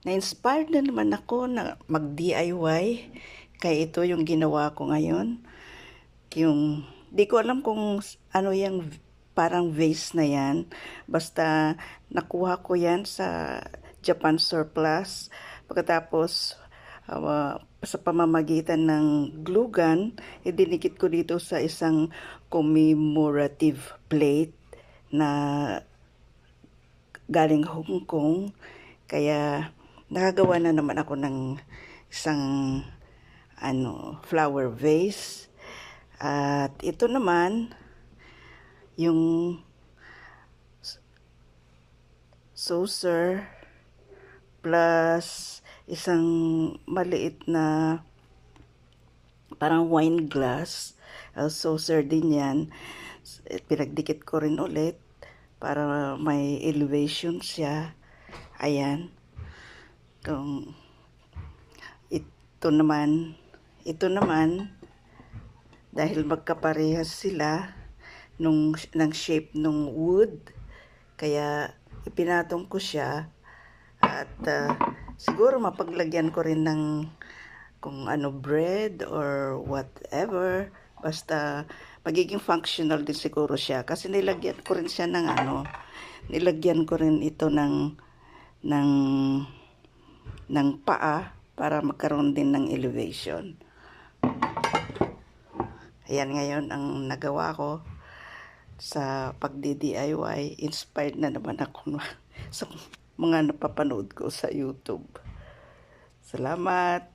Na-inspired na naman ako na mag-DIY. Kaya ito yung ginawa ko ngayon. Di ko alam kung ano yung parang vase na yan. Basta nakuha ko yan sa Japan surplus. Pagkatapos, sa pamamagitan ng glue gun, idinikit ko dito sa isang commemorative plate na galing Hong Kong. Kaya nakagawa na naman ako ng isang flower vase. At ito naman yung saucer plus isang maliit na parang wine glass. Saucer din yan. Pinagdikit ko rin ulit para may elevation siya. Ayan. Ito naman, dahil magkaparehas sila ng shape ng wood, kaya ipinatong ko siya at siguro mapaglagyan ko rin ng kung ano bread or whatever, basta magiging functional din siguro siya kasi nilagyan ko rin siya ng nilagyan ko rin ito ng paa para magkaroon din ng elevation. Ayan ngayon ang nagawa ko sa pagdi-DIY. Inspired na naman ako sa mga napapanood ko sa YouTube. Salamat!